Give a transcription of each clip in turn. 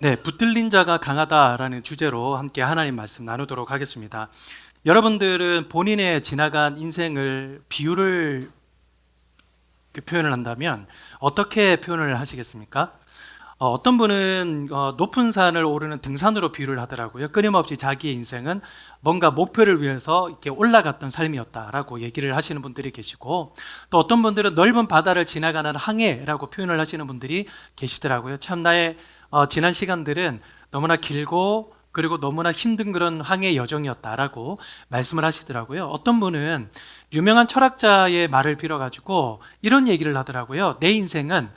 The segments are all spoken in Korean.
네, 붙들린 자가 강하다라는 주제로 함께 하나님 말씀 나누도록 하겠습니다. 여러분들은 본인의 지나간 인생을 비유를 표현을 한다면 어떻게 표현을 하시겠습니까? 어떤 분은 높은 산을 오르는 등산으로 비유를 하더라고요. 끊임없이 자기의 인생은 뭔가 목표를 위해서 이렇게 올라갔던 삶이었다라고 얘기를 하시는 분들이 계시고, 또 어떤 분들은 넓은 바다를 지나가는 항해라고 표현을 하시는 분들이 계시더라고요. 참 나의 지난 시간들은 너무나 길고 그리고 너무나 힘든 그런 항해 여정이었다라고 말씀을 하시더라고요. 어떤 분은 유명한 철학자의 말을 빌어가지고 이런 얘기를 하더라고요. 내 인생은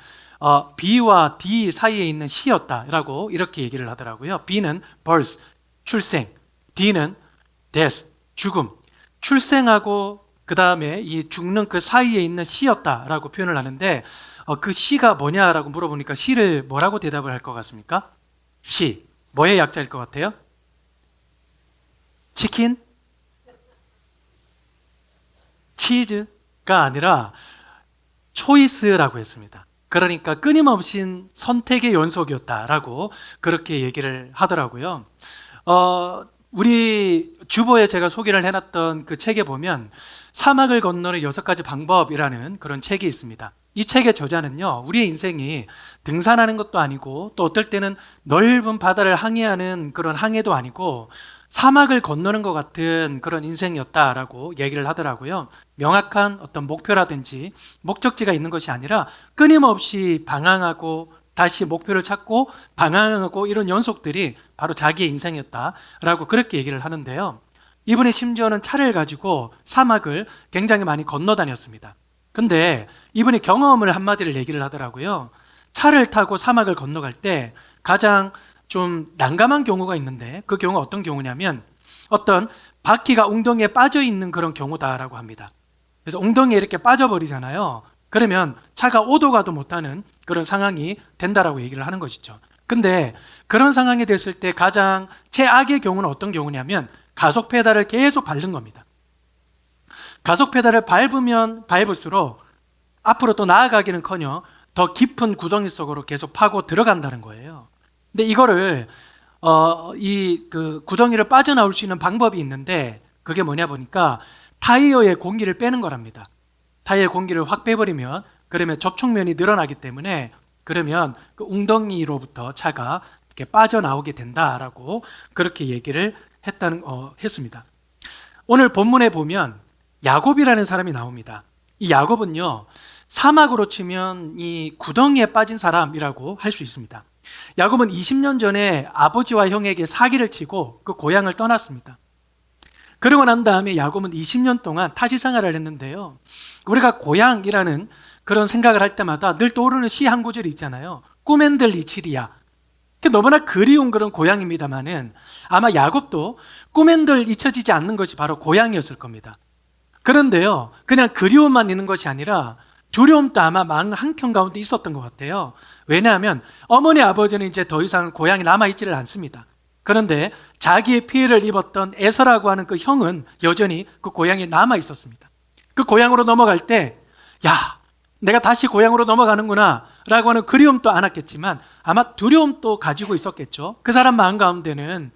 B와 D 사이에 있는 C였다라고 이렇게 얘기를 하더라고요. B는 birth, 출생, D는 death, 죽음. 출생하고 그 다음에 이 죽는 그 사이에 있는 C였다라고 표현을 하는데, 그 C가 뭐냐라고 물어보니까 C를 뭐라고 대답을 할 것 같습니까? C. 뭐의 약자일 것 같아요? 치킨? 치즈가 아니라 초이스라고 했습니다. 그러니까 끊임없이 선택의 연속이었다라고 그렇게 얘기를 하더라고요. 우리 주보에 제가 소개를 해놨던 그 책에 보면 사막을 건너는 6가지 방법이라는 그런 책이 있습니다. 이 책의 저자는요, 우리의 인생이 등산하는 것도 아니고 또 어떨 때는 넓은 바다를 항해하는 그런 항해도 아니고 사막을 건너는 것 같은 그런 인생이었다라고 얘기를 하더라고요. 명확한 어떤 목표라든지 목적지가 있는 것이 아니라 끊임없이 방황하고 다시 목표를 찾고 방황하고 이런 연속들이 바로 자기의 인생이었다라고 그렇게 얘기를 하는데요. 이분이 심지어는 차를 가지고 사막을 굉장히 많이 건너 다녔습니다. 근데 이분이 경험을 한마디를 얘기를 하더라고요. 차를 타고 사막을 건너갈 때 가장 좀 난감한 경우가 있는데, 그 경우가 어떤 경우냐면 어떤 바퀴가 웅덩이에 빠져 있는 그런 경우다라고 합니다. 그래서 웅덩이에 이렇게 빠져버리잖아요. 그러면 차가 오도 가도 못하는 그런 상황이 된다라고 얘기를 하는 것이죠. 근데 그런 상황이 됐을 때 가장 최악의 경우는 어떤 경우냐면 가속 페달을 계속 밟는 겁니다. 가속 페달을 밟으면 밟을수록 앞으로 또 나아가기는커녕 더 깊은 구덩이 속으로 계속 파고 들어간다는 거예요. 근데 이거를 그 구덩이를 빠져나올 수 있는 방법이 있는데, 그게 뭐냐 보니까 타이어의 공기를 빼는 거랍니다. 타이어의 공기를 확 빼버리면 그러면 접촉면이 늘어나기 때문에 그러면 그 웅덩이로부터 차가 이렇게 빠져나오게 된다라고 그렇게 얘기를 했습니다. 오늘 본문에 보면 야곱이라는 사람이 나옵니다. 이 야곱은요, 사막으로 치면 이 구덩이에 빠진 사람이라고 할 수 있습니다. 야곱은 20년 전에 아버지와 형에게 사기를 치고 그 고향을 떠났습니다. 그러고 난 다음에 야곱은 20년 동안 타지 생활을 했는데요. 우리가 고향이라는 그런 생각을 할 때마다 늘 떠오르는 시 한 구절이 있잖아요. 꾸멘들 이치리야. 너무나 그리운 그런 고향입니다만은 아마 야곱도 꾸멘들 잊혀지지 않는 것이 바로 고향이었을 겁니다. 그런데요, 그냥 그리움만 있는 것이 아니라 두려움도 아마 마음 한켠가운데 있었던 것 같아요. 왜냐하면 어머니 아버지는 이제 더 이상 고향에 남아있지를 않습니다. 그런데 자기의 피해를 입었던 에서라고 하는 그 형은 여전히 그 고향에 남아있었습니다. 그 고향으로 넘어갈 때 야, 내가 다시 고향으로 넘어가는구나 라고 하는 그리움도 않았겠지만 아마 두려움도 가지고 있었겠죠. 그 사람 마음 가운데는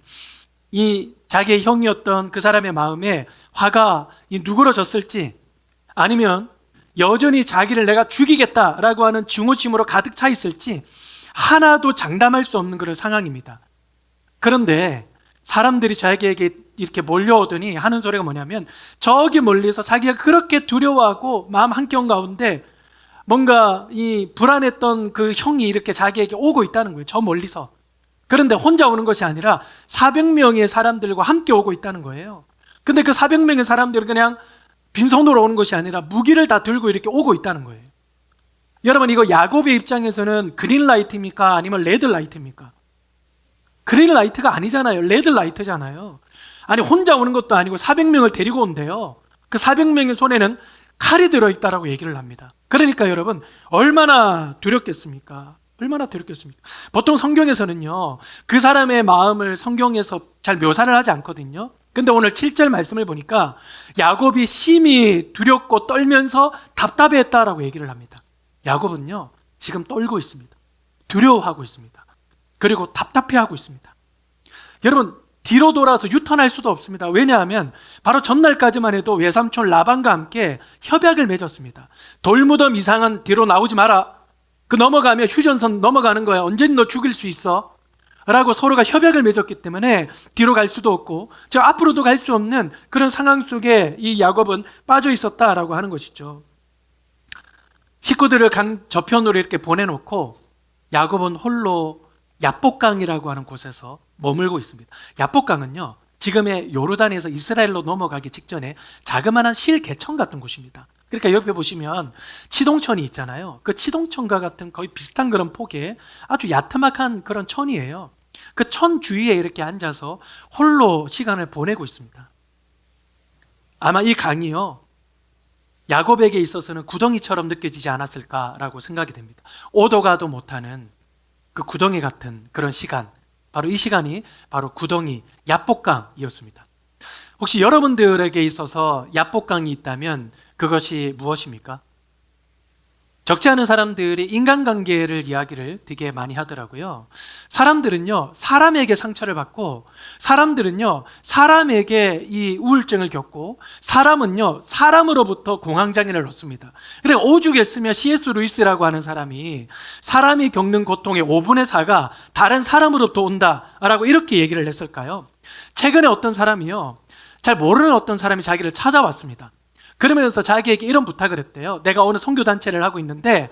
이 자기의 형이었던 그 사람의 마음에 화가 누그러졌을지, 아니면 여전히 자기를 내가 죽이겠다라고 하는 증오심으로 가득 차 있을지 하나도 장담할 수 없는 그런 상황입니다. 그런데 사람들이 자기에게 이렇게 몰려오더니 하는 소리가 뭐냐면, 저기 멀리서 자기가 그렇게 두려워하고 마음 한켠 가운데 뭔가 이 불안했던 그 형이 이렇게 자기에게 오고 있다는 거예요. 저 멀리서. 그런데 혼자 오는 것이 아니라 400명의 사람들과 함께 오고 있다는 거예요. 근데 그 400명의 사람들은 그냥 빈손으로 오는 것이 아니라 무기를 다 들고 이렇게 오고 있다는 거예요. 여러분, 이거 야곱의 입장에서는 그린라이트입니까? 아니면 레드라이트입니까? 그린라이트가 아니잖아요. 레드라이트잖아요. 아니, 혼자 오는 것도 아니고 400명을 데리고 온대요. 그 400명의 손에는 칼이 들어있다라고 얘기를 합니다. 그러니까 여러분, 얼마나 두렵겠습니까? 얼마나 두렵겠습니까? 보통 성경에서는요, 그 사람의 마음을 성경에서 잘 묘사를 하지 않거든요. 근데 오늘 7절 말씀을 보니까 야곱이 심히 두렵고 떨면서 답답해했다라고 얘기를 합니다. 야곱은요, 지금 떨고 있습니다. 두려워하고 있습니다. 그리고 답답해하고 있습니다. 여러분, 뒤로 돌아서 유턴할 수도 없습니다. 왜냐하면 바로 전날까지만 해도 외삼촌 라반과 함께 협약을 맺었습니다. 돌무덤 이상은 뒤로 나오지 마라. 그 넘어가면 휴전선 넘어가는 거야. 언제든 너 죽일 수 있어. 라고 서로가 협약을 맺었기 때문에 뒤로 갈 수도 없고 저 앞으로도 갈 수 없는 그런 상황 속에 이 야곱은 빠져 있었다라고 하는 것이죠. 식구들을 강 저편으로 이렇게 보내놓고 야곱은 홀로 야복강이라고 하는 곳에서 머물고 있습니다. 야복강은요, 지금의 요르단에서 이스라엘로 넘어가기 직전에 자그마한 실개천 같은 곳입니다. 그러니까 옆에 보시면 치동천이 있잖아요. 그 치동천과 같은 거의 비슷한 그런 폭의 아주 야트막한 그런 천이에요. 그 천 주위에 이렇게 앉아서 홀로 시간을 보내고 있습니다. 아마 이 강이요, 야곱에게 있어서는 구덩이처럼 느껴지지 않았을까라고 생각이 됩니다. 오도 가도 못하는 그 구덩이 같은 그런 시간, 바로 이 시간이 바로 구덩이 야복강이었습니다. 혹시 여러분들에게 있어서 야복강이 있다면 그것이 무엇입니까? 적지 않은 사람들이 인간관계를 이야기를 되게 많이 하더라고요. 사람들은요, 사람에게 상처를 받고, 사람들은요, 사람에게 이 우울증을 겪고, 사람은요, 사람으로부터 공황장애를 얻습니다. 그래, 오죽에 쓰면 C.S. 루이스라고 하는 사람이 사람이 겪는 고통의 5분의 4가 다른 사람으로부터 온다라고 이렇게 얘기를 했을까요? 최근에 어떤 사람이요, 잘 모르는 어떤 사람이 자기를 찾아왔습니다. 그러면서 자기에게 이런 부탁을 했대요. 내가 어느 선교단체를 하고 있는데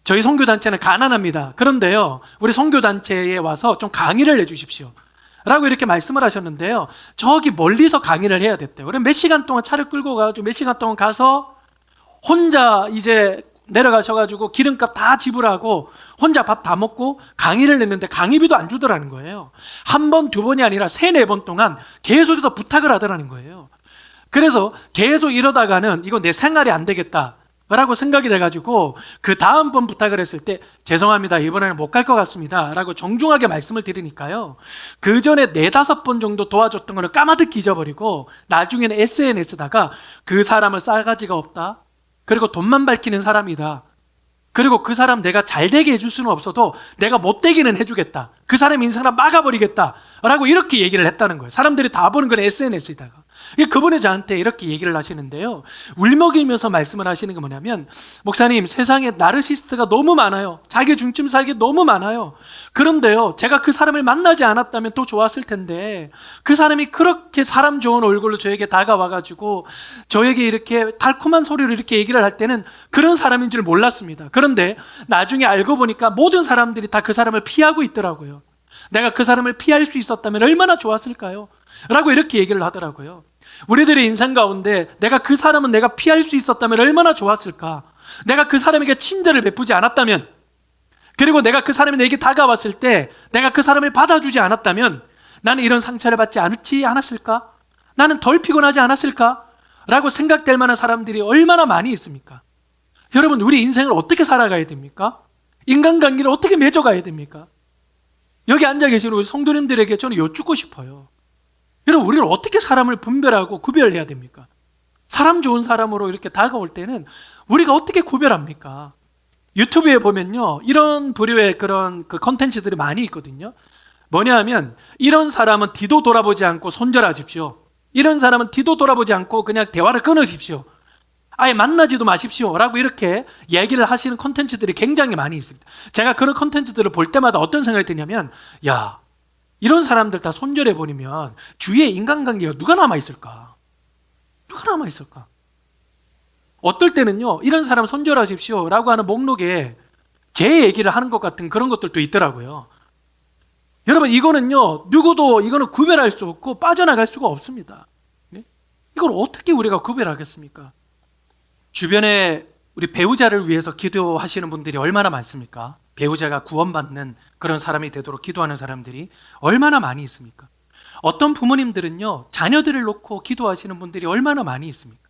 저희 선교단체는 가난합니다. 그런데요, 우리 선교단체에 와서 좀 강의를 해주십시오 라고 이렇게 말씀을 하셨는데요, 저기 멀리서 강의를 해야 됐대요. 그럼 몇 시간 동안 차를 끌고 가가지고 몇 시간 동안 가서 혼자 이제 내려가셔가지고 기름값 다 지불하고 혼자 밥 다 먹고 강의를 냈는데 강의비도 안 주더라는 거예요. 한 번, 두 번이 아니라 3, 4번 동안 계속해서 부탁을 하더라는 거예요. 그래서 계속 이러다가는 이거 내 생활이 안 되겠다 라고 생각이 돼가지고 그 다음번 부탁을 했을 때 죄송합니다, 이번에는 못 갈 것 같습니다 라고 정중하게 말씀을 드리니까요, 그 전에 4-5번 정도 도와줬던 거를 까마득히 잊어버리고 나중에는 SNS다가 그 사람은 싸가지가 없다, 그리고 돈만 밝히는 사람이다, 그리고 그 사람 내가 잘 되게 해줄 수는 없어도 내가 못 되기는 해주겠다, 그 사람 인생을 막아버리겠다 라고 이렇게 얘기를 했다는 거예요. 사람들이 다 보는 건 SNS에다가. 그분이 저한테 이렇게 얘기를 하시는데요, 울먹이면서 말씀을 하시는 게 뭐냐면, 목사님, 세상에 나르시스트가 너무 많아요. 자기 중심 살기 너무 많아요. 그런데요, 제가 그 사람을 만나지 않았다면 또 좋았을 텐데 그 사람이 그렇게 사람 좋은 얼굴로 저에게 다가와가지고 저에게 이렇게 달콤한 소리로 이렇게 얘기를 할 때는 그런 사람인 줄 몰랐습니다. 그런데 나중에 알고 보니까 모든 사람들이 다 그 사람을 피하고 있더라고요. 내가 그 사람을 피할 수 있었다면 얼마나 좋았을까요? 라고 이렇게 얘기를 하더라고요. 우리들의 인생 가운데 내가 그 사람은 내가 피할 수 있었다면 얼마나 좋았을까? 내가 그 사람에게 친절을 베푸지 않았다면, 그리고 내가 그 사람이 내게 다가왔을 때 내가 그 사람을 받아주지 않았다면 나는 이런 상처를 받지 않았을까? 나는 덜 피곤하지 않았을까? 라고 생각될 만한 사람들이 얼마나 많이 있습니까? 여러분, 우리 인생을 어떻게 살아가야 됩니까? 인간관계를 어떻게 맺어가야 됩니까? 여기 앉아 계시는 우리 성도님들에게 저는 여쭙고 싶어요. 여러분, 우리는 어떻게 사람을 분별하고 구별해야 됩니까? 사람 좋은 사람으로 이렇게 다가올 때는 우리가 어떻게 구별합니까? 유튜브에 보면요, 이런 부류의 그런 그 컨텐츠들이 많이 있거든요. 뭐냐 하면, 이런 사람은 뒤도 돌아보지 않고 손절하십시오. 이런 사람은 뒤도 돌아보지 않고 그냥 대화를 끊으십시오. 아예 만나지도 마십시오 라고 이렇게 얘기를 하시는 컨텐츠들이 굉장히 많이 있습니다. 제가 그런 컨텐츠들을 볼 때마다 어떤 생각이 드냐면, 야, 이런 사람들 다 손절해버리면 주위에 인간관계가 누가 남아있을까? 누가 남아있을까? 어떨 때는요, 이런 사람 손절하십시오 라고 하는 목록에 제 얘기를 하는 것 같은 그런 것들도 있더라고요. 여러분, 이거는요, 누구도 이거는 구별할 수 없고 빠져나갈 수가 없습니다. 이걸 어떻게 우리가 구별하겠습니까? 주변에 우리 배우자를 위해서 기도하시는 분들이 얼마나 많습니까? 배우자가 구원받는 그런 사람이 되도록 기도하는 사람들이 얼마나 많이 있습니까? 어떤 부모님들은요, 자녀들을 놓고 기도하시는 분들이 얼마나 많이 있습니까?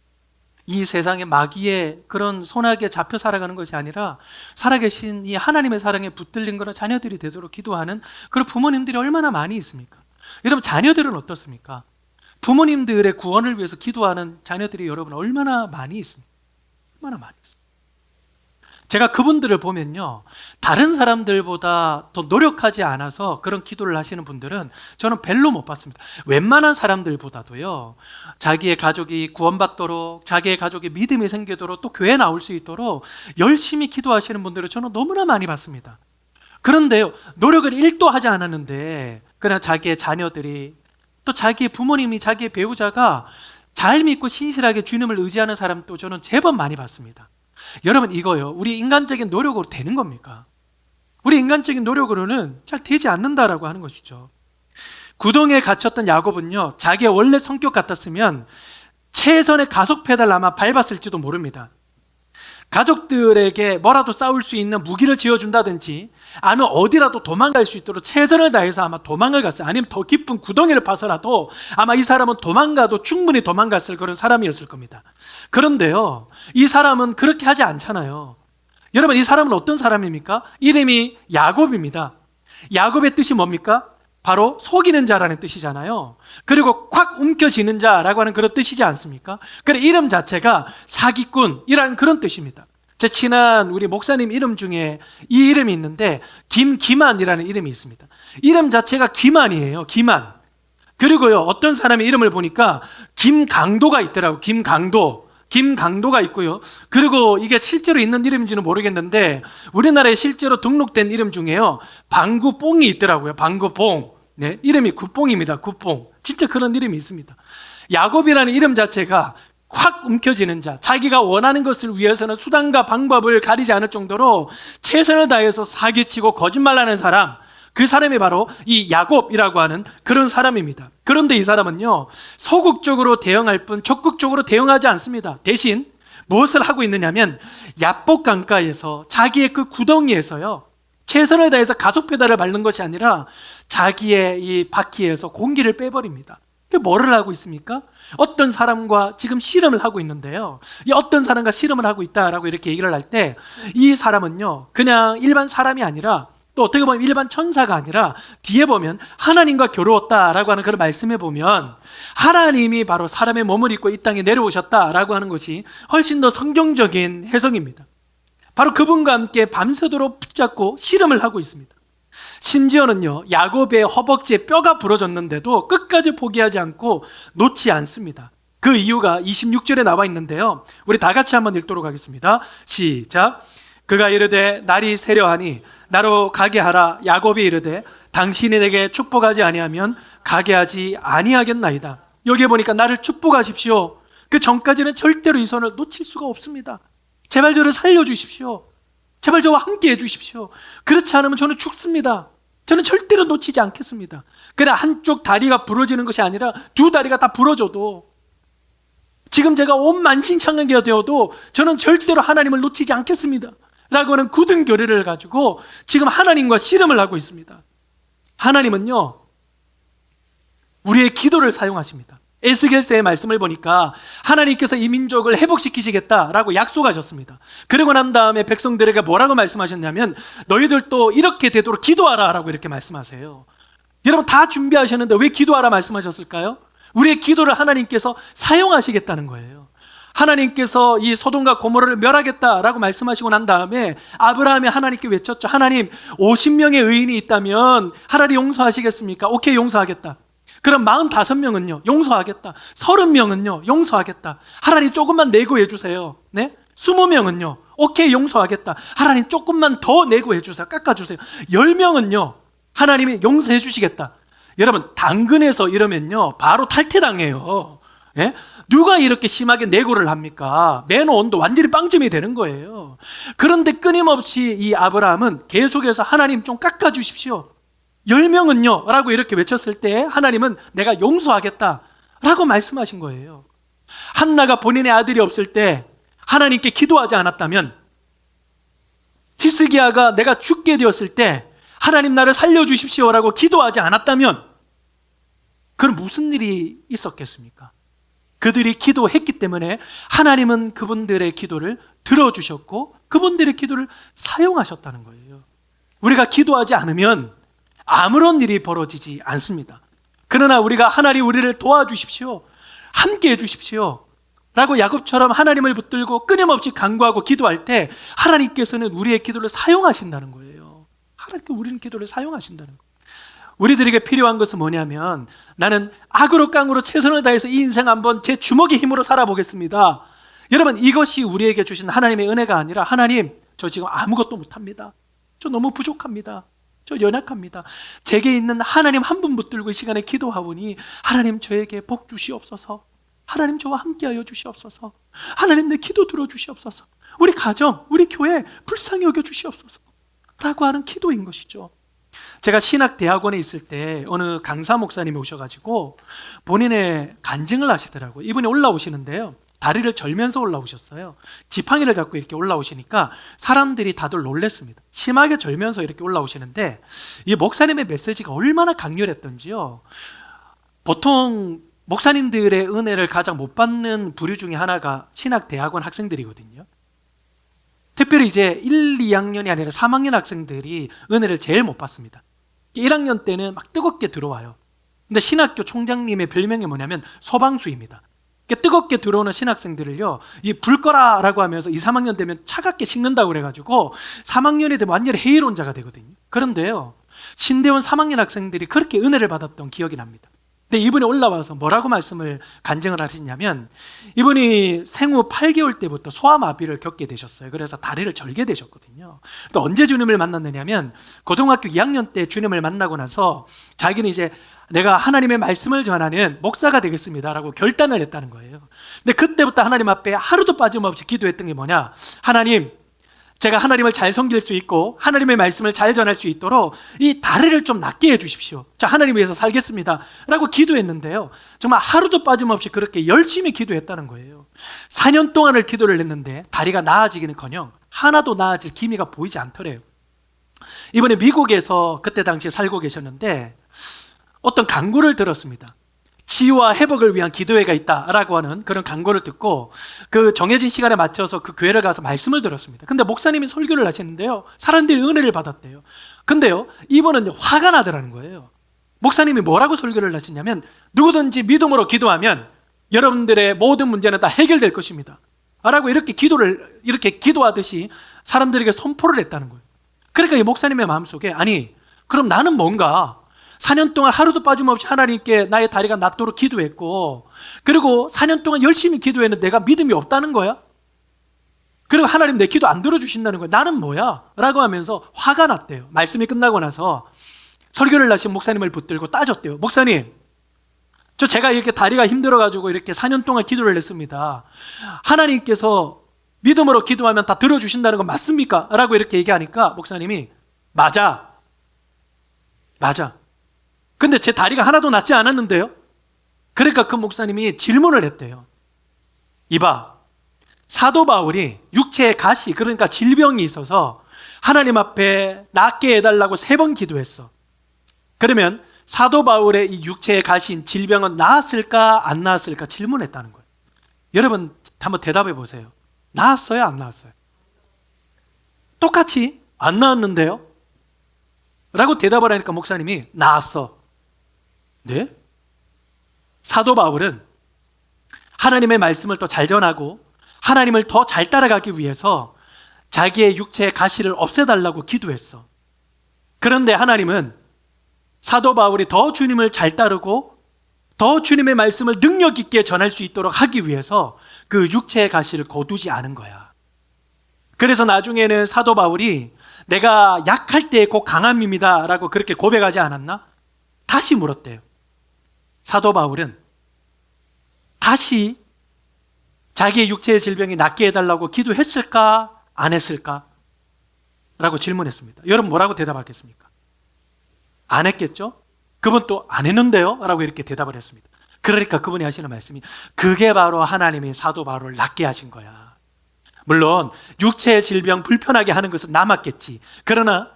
이 세상의 마귀의 그런 손아귀에 잡혀 살아가는 것이 아니라 살아계신 이 하나님의 사랑에 붙들린 그런 자녀들이 되도록 기도하는 그런 부모님들이 얼마나 많이 있습니까? 여러분, 자녀들은 어떻습니까? 부모님들의 구원을 위해서 기도하는 자녀들이 여러분 얼마나 많이 있습니까? 얼마나 많이 있습니까? 제가 그분들을 보면요, 다른 사람들보다 더 노력하지 않아서 그런 기도를 하시는 분들은 저는 별로 못 봤습니다. 웬만한 사람들보다도요, 자기의 가족이 구원받도록, 자기의 가족이 믿음이 생기도록, 또 교회에 나올 수 있도록 열심히 기도하시는 분들을 저는 너무나 많이 봤습니다. 그런데요, 노력을 1도 하지 않았는데 그냥 자기의 자녀들이, 또 자기의 부모님이, 자기의 배우자가 잘 믿고 신실하게 주님을 의지하는 사람도 저는 제법 많이 봤습니다. 여러분, 이거요, 우리 인간적인 노력으로 되는 겁니까? 우리 인간적인 노력으로는 잘 되지 않는다라고 하는 것이죠. 구덩이에 갇혔던 야곱은요, 자기의 원래 성격 같았으면 최선의 가속 페달을 아마 밟았을지도 모릅니다. 가족들에게 뭐라도 싸울 수 있는 무기를 지어준다든지, 아니면 어디라도 도망갈 수 있도록 최선을 다해서 아마 도망을 갔어요. 아니면 더 깊은 구덩이를 파서라도 아마 이 사람은 도망가도 충분히 도망갔을 그런 사람이었을 겁니다. 그런데요, 이 사람은 그렇게 하지 않잖아요. 여러분, 이 사람은 어떤 사람입니까? 이름이 야곱입니다. 야곱의 뜻이 뭡니까? 바로 속이는 자라는 뜻이잖아요. 그리고 콱 움켜쥐는 자라고 하는 그런 뜻이지 않습니까? 그래, 이름 자체가 사기꾼이라는 그런 뜻입니다. 제 친한 우리 목사님 이름 중에 이 이름이 있는데 김기만이라는 이름이 있습니다. 이름 자체가 기만이에요. 기만. 그리고요, 어떤 사람의 이름을 보니까 김강도가 있더라고요. 김강도가 있고요. 그리고 이게 실제로 있는 이름인지는 모르겠는데 우리나라에 실제로 등록된 이름 중에요, 방구뽕이 있더라고요. 방구뽕. 네, 이름이 구뽕입니다. 구뽕. 진짜 그런 이름이 있습니다. 야곱이라는 이름 자체가 확 움켜쥐는 자, 자기가 원하는 것을 위해서는 수단과 방법을 가리지 않을 정도로 최선을 다해서 사기치고 거짓말하는 사람, 그 사람이 바로 이 야곱이라고 하는 그런 사람입니다. 그런데 이 사람은요, 소극적으로 대응할 뿐 적극적으로 대응하지 않습니다. 대신 무엇을 하고 있느냐면 야복 강가에서 자기의 그 구덩이에서요, 최선을 다해서 가속 페달을 밟는 것이 아니라 자기의 이 바퀴에서 공기를 빼버립니다. 뭐를 하고 있습니까? 어떤 사람과 지금 씨름을 하고 있는데요, 이 어떤 사람과 씨름을 하고 있다라고 이렇게 얘기를 할 때 이 사람은요, 그냥 일반 사람이 아니라, 또 어떻게 보면 일반 천사가 아니라 뒤에 보면 하나님과 겨루었다라고 하는 그런 말씀에 보면 하나님이 바로 사람의 몸을 입고 이 땅에 내려오셨다라고 하는 것이 훨씬 더 성경적인 해석입니다. 바로 그분과 함께 밤새도록 붙잡고 씨름을 하고 있습니다. 심지어는요, 야곱의 허벅지에 뼈가 부러졌는데도 끝까지 포기하지 않고 놓지 않습니다. 그 이유가 26절에 나와 있는데요, 우리 다 같이 한번 읽도록 하겠습니다. 시작. 그가 이르되 날이 세려하니 나로 가게 하라. 야곱이 이르되 당신이 내게 축복하지 아니하면 가게 하지 아니하겠나이다. 여기에 보니까 나를 축복하십시오. 그 전까지는 절대로 이 손을 놓칠 수가 없습니다. 제발 저를 살려주십시오. 제발 저와 함께 해주십시오. 그렇지 않으면 저는 죽습니다. 저는 절대로 놓치지 않겠습니다. 그래, 한쪽 다리가 부러지는 것이 아니라 두 다리가 다 부러져도, 지금 제가 온 만신창이가 되어도 저는 절대로 하나님을 놓치지 않겠습니다 라고 하는 굳은 교리를 가지고 지금 하나님과 씨름을 하고 있습니다. 하나님은요, 우리의 기도를 사용하십니다. 에스겔서의 말씀을 보니까 하나님께서 이 민족을 회복시키시겠다라고 약속하셨습니다. 그러고 난 다음에 백성들에게 뭐라고 말씀하셨냐면 너희들도 이렇게 되도록 기도하라 라고 이렇게 말씀하세요. 여러분, 다 준비하셨는데 왜 기도하라 말씀하셨을까요? 우리의 기도를 하나님께서 사용하시겠다는 거예요. 하나님께서 이 소돔과 고모라를 멸하겠다라고 말씀하시고 난 다음에 아브라함이 하나님께 외쳤죠. 하나님, 50명의 의인이 있다면 하나님 용서하시겠습니까? 오케이, 용서하겠다. 그럼 45명은요 용서하겠다. 30명은요 용서하겠다. 하나님 조금만 내고해 주세요. 네? 20명은요 오케이, 용서하겠다. 하나님 조금만 더 내고해 주세요. 깎아주세요. 10명은요 하나님이 용서해 주시겠다. 여러분, 당근에서 이러면요 바로 탈퇴당해요. 예? 누가 이렇게 심하게 내고를 합니까? 맨 온도 완전히 빵점이 되는 거예요. 그런데 끊임없이 이 아브라함은 계속해서 하나님 좀 깎아주십시오. 10명은요 라고 이렇게 외쳤을 때 하나님은 내가 용서하겠다 라고 말씀하신 거예요. 한나가 본인의 아들이 없을 때 하나님께 기도하지 않았다면, 히스기야가 내가 죽게 되었을 때 하나님 나를 살려주십시오 라고 기도하지 않았다면 그럼 무슨 일이 있었겠습니까? 그들이 기도했기 때문에 하나님은 그분들의 기도를 들어주셨고 그분들의 기도를 사용하셨다는 거예요. 우리가 기도하지 않으면 아무런 일이 벌어지지 않습니다. 그러나 우리가 하나님 우리를 도와주십시오, 함께 해주십시오, 라고 야곱처럼 하나님을 붙들고 끊임없이 간구하고 기도할 때 하나님께서는 우리의 기도를 사용하신다는 거예요. 하나님께서 우리의 기도를 사용하신다는 거예요. 우리들에게 필요한 것은 뭐냐면, 나는 악으로 깡으로 최선을 다해서 이 인생 한번 제 주먹의 힘으로 살아보겠습니다. 여러분, 이것이 우리에게 주신 하나님의 은혜가 아니라, 하나님, 저 지금 아무것도 못합니다. 저 너무 부족합니다. 저 연약합니다. 제게 있는 하나님 한 분 붙들고 이 시간에 기도하오니 하나님 저에게 복 주시옵소서. 하나님 저와 함께하여 주시옵소서. 하나님 내 기도 들어주시옵소서. 우리 가정, 우리 교회 불쌍히 여겨 주시옵소서 라고 하는 기도인 것이죠. 제가 신학대학원에 있을 때 어느 강사 목사님이 오셔가지고 본인의 간증을 하시더라고요. 이분이 올라오시는데요, 다리를 절면서 올라오셨어요. 지팡이를 잡고 이렇게 올라오시니까 사람들이 다들 놀랬습니다. 심하게 절면서 이렇게 올라오시는데 이 목사님의 메시지가 얼마나 강렬했던지요. 보통 목사님들의 은혜를 가장 못 받는 부류 중에 하나가 신학대학원 학생들이거든요. 특별히 이제 1, 2학년이 아니라 3학년 학생들이 은혜를 제일 못 받습니다. 1학년 때는 막 뜨겁게 들어와요. 근데 신학교 총장님의 별명이 뭐냐면 소방수입니다. 뜨겁게 들어오는 신학생들을요, 이 불 꺼라라고 하면서 2, 3학년 되면 차갑게 식는다고 그래가지고 3학년이 되면 완전히 해이론자가 되거든요. 그런데요, 신대원 3학년 학생들이 그렇게 은혜를 받았던 기억이 납니다. 근데 이분이 올라와서 뭐라고 말씀을 간증을 하시냐면, 이분이 생후 8개월 때부터 소아마비를 겪게 되셨어요. 그래서 다리를 절게 되셨거든요. 또 언제 주님을 만났느냐면 고등학교 2학년 때 주님을 만나고 나서 자기는 이제 내가 하나님의 말씀을 전하는 목사가 되겠습니다라고 결단을 했다는 거예요. 근데 그때부터 하나님 앞에 하루도 빠짐없이 기도했던 게 뭐냐, 하나님, 제가 하나님을 잘 섬길 수 있고 하나님의 말씀을 잘 전할 수 있도록 이 다리를 좀 낫게 해주십시오. 자, 하나님 위해서 살겠습니다 라고 기도했는데요, 정말 하루도 빠짐없이 그렇게 열심히 기도했다는 거예요. 4년 동안을 기도를 했는데 다리가 나아지기는커녕 하나도 나아질 기미가 보이지 않더래요. 이번에 미국에서 그때 당시에 살고 계셨는데 어떤 강구를 들었습니다. 치유와 회복을 위한 기도회가 있다라고 하는 그런 강구를 듣고 그 정해진 시간에 맞춰서 그 교회를 가서 말씀을 들었습니다. 근데 목사님이 설교를 하시는데요, 사람들이 은혜를 받았대요. 근데요, 이분은 화가 나더라는 거예요. 목사님이 뭐라고 설교를 하시냐면, 누구든지 믿음으로 기도하면 여러분들의 모든 문제는 다 해결될 것입니다 라고 이렇게 기도하듯이 사람들에게 선포를 했다는 거예요. 그러니까 이 목사님의 마음속에, 아니, 그럼 나는 뭔가 4년 동안 하루도 빠짐없이 하나님께 나의 다리가 낫도록 기도했고, 그리고 4년 동안 열심히 기도했는데 내가 믿음이 없다는 거야? 그리고 하나님 내 기도 안 들어주신다는 거야? 나는 뭐야? 라고 하면서 화가 났대요. 말씀이 끝나고 나서 설교를 하신 목사님을 붙들고 따졌대요. 목사님, 제가 이렇게 다리가 힘들어가지고 이렇게 4년 동안 기도를 했습니다. 하나님께서 믿음으로 기도하면 다 들어주신다는 건 맞습니까? 라고 이렇게 얘기하니까 목사님이 맞아. 근데 제 다리가 하나도 낫지 않았는데요? 그러니까 그 목사님이 질문을 했대요. 이봐, 사도 바울이 육체의 가시, 그러니까 질병이 있어서 하나님 앞에 낫게 해달라고 3번 기도했어. 그러면 사도 바울의 이 육체의 가시인 질병은 나았을까 안 나았을까 질문했다는 거예요. 여러분 한번 대답해 보세요. 나았어요 안 나았어요? 똑같이 안 나았는데요? 라고 대답을 하니까 목사님이 나았어. 네? 사도 바울은 하나님의 말씀을 더 잘 전하고 하나님을 더 잘 따라가기 위해서 자기의 육체의 가시를 없애달라고 기도했어. 그런데 하나님은 사도 바울이 더 주님을 잘 따르고 더 주님의 말씀을 능력 있게 전할 수 있도록 하기 위해서 그 육체의 가시를 거두지 않은 거야. 그래서 나중에는 사도 바울이 내가 약할 때에 곧 강함입니다 라고 그렇게 고백하지 않았나? 다시 물었대요. 사도 바울은 다시 자기의 육체의 질병이 낫게 해달라고 기도했을까? 안 했을까? 라고 질문했습니다. 여러분 뭐라고 대답하겠습니까? 안 했겠죠? 그분 또 안 했는데요? 라고 이렇게 대답을 했습니다. 그러니까 그분이 하시는 말씀이, 그게 바로 하나님이 사도 바울을 낫게 하신 거야. 물론 육체의 질병 불편하게 하는 것은 남았겠지. 그러나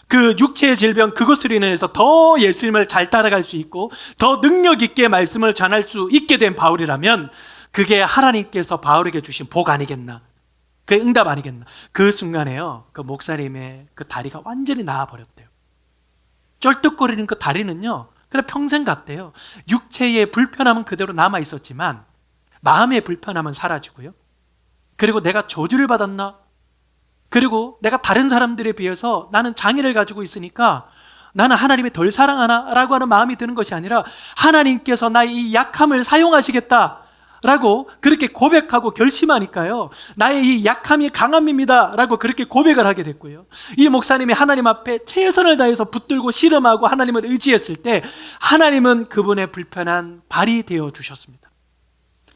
그 육체의 질병, 그것으로 인해서 더 예수님을 잘 따라갈 수 있고 더 능력 있게 말씀을 전할 수 있게 된 바울이라면 그게 하나님께서 바울에게 주신 복 아니겠나? 그 응답 아니겠나? 그 순간에요, 그 목사님의 그 다리가 완전히 나아버렸대요. 쩔뚝거리는 그 다리는요, 그냥 평생 갔대요. 육체의 불편함은 그대로 남아 있었지만 마음의 불편함은 사라지고요. 그리고 내가 저주를 받았나? 그리고 내가 다른 사람들에 비해서 나는 장애를 가지고 있으니까 나는 하나님이 덜 사랑하나? 라고 하는 마음이 드는 것이 아니라 하나님께서 나의 이 약함을 사용하시겠다 라고 그렇게 고백하고 결심하니까요, 나의 이 약함이 강함입니다 라고 그렇게 고백을 하게 됐고요, 이 목사님이 하나님 앞에 최선을 다해서 붙들고 씨름하고 하나님을 의지했을 때 하나님은 그분의 불편한 발이 되어 주셨습니다.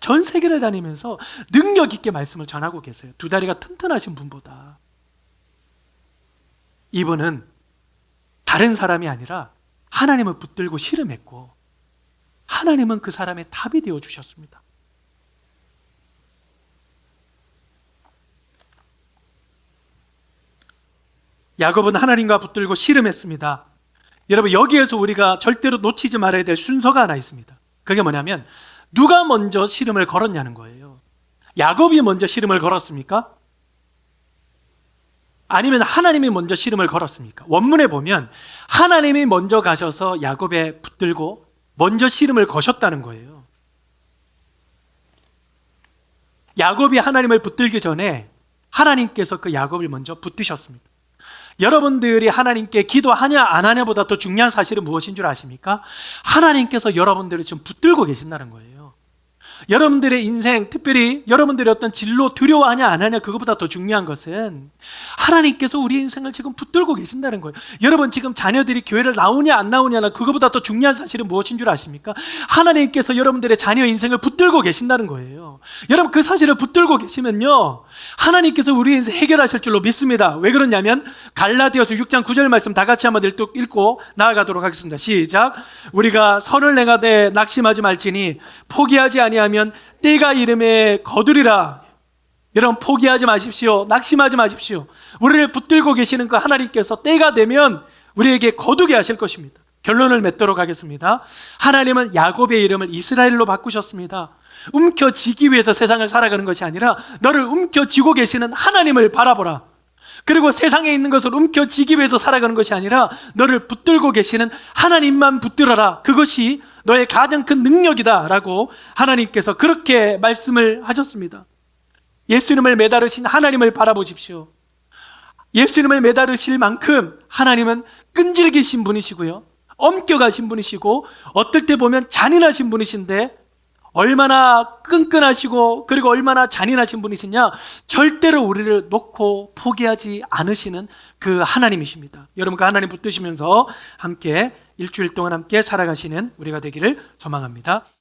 전 세계를 다니면서 능력 있게 말씀을 전하고 계세요. 두 다리가 튼튼하신 분보다. 이분은 다른 사람이 아니라 하나님을 붙들고 씨름했고 하나님은 그 사람의 답이 되어 주셨습니다. 야곱은 하나님과 붙들고 씨름했습니다. 여러분, 여기에서 우리가 절대로 놓치지 말아야 될 순서가 하나 있습니다. 그게 뭐냐면 누가 먼저 씨름을 걸었냐는 거예요. 야곱이 먼저 씨름을 걸었습니까? 아니면 하나님이 먼저 씨름을 걸었습니까? 원문에 보면 하나님이 먼저 가셔서 야곱에 붙들고 먼저 씨름을 거셨다는 거예요. 야곱이 하나님을 붙들기 전에 하나님께서 그 야곱을 먼저 붙드셨습니다. 여러분들이 하나님께 기도하냐 안 하냐보다 더 중요한 사실은 무엇인 줄 아십니까? 하나님께서 여러분들을 지금 붙들고 계신다는 거예요. 여러분들의 인생, 특별히 여러분들의 어떤 진로 두려워하냐 안 하냐, 그것보다 더 중요한 것은 하나님께서 우리 인생을 지금 붙들고 계신다는 거예요. 여러분 지금 자녀들이 교회를 나오냐 안 나오냐나 그것보다 더 중요한 사실은 무엇인 줄 아십니까? 하나님께서 여러분들의 자녀 인생을 붙들고 계신다는 거예요. 여러분 그 사실을 붙들고 계시면요, 하나님께서 우리 인생 해결하실 줄로 믿습니다. 왜 그러냐면 갈라디아서 6장 9절 말씀 다 같이 한번 읽고 나아가도록 하겠습니다. 시작. 우리가 선을 행하되 낙심하지 말지니 포기하지 아니하면 때가 이름에 거두리라. 여러분 포기하지 마십시오. 낙심하지 마십시오. 우리를 붙들고 계시는 그 하나님께서 때가 되면 우리에게 거두게 하실 것입니다. 결론을 맺도록 하겠습니다. 하나님은 야곱의 이름을 이스라엘로 바꾸셨습니다. 움켜쥐기 위해서 세상을 살아가는 것이 아니라 너를 움켜쥐고 계시는 하나님을 바라보라. 그리고 세상에 있는 것을 움켜쥐기 위해서 살아가는 것이 아니라 너를 붙들고 계시는 하나님만 붙들어라. 그것이 너의 가장 큰 능력이다 라고 하나님께서 그렇게 말씀을 하셨습니다. 예수님을 매달으신 하나님을 바라보십시오. 예수님을 매달으실 만큼 하나님은 끈질기신 분이시고요, 엄격하신 분이시고 어떨 때 보면 잔인하신 분이신데 얼마나 끈끈하시고 그리고 얼마나 잔인하신 분이시냐, 절대로 우리를 놓고 포기하지 않으시는 그 하나님이십니다. 여러분 그 하나님 붙드시면서 함께 일주일 동안 함께 살아가시는 우리가 되기를 소망합니다.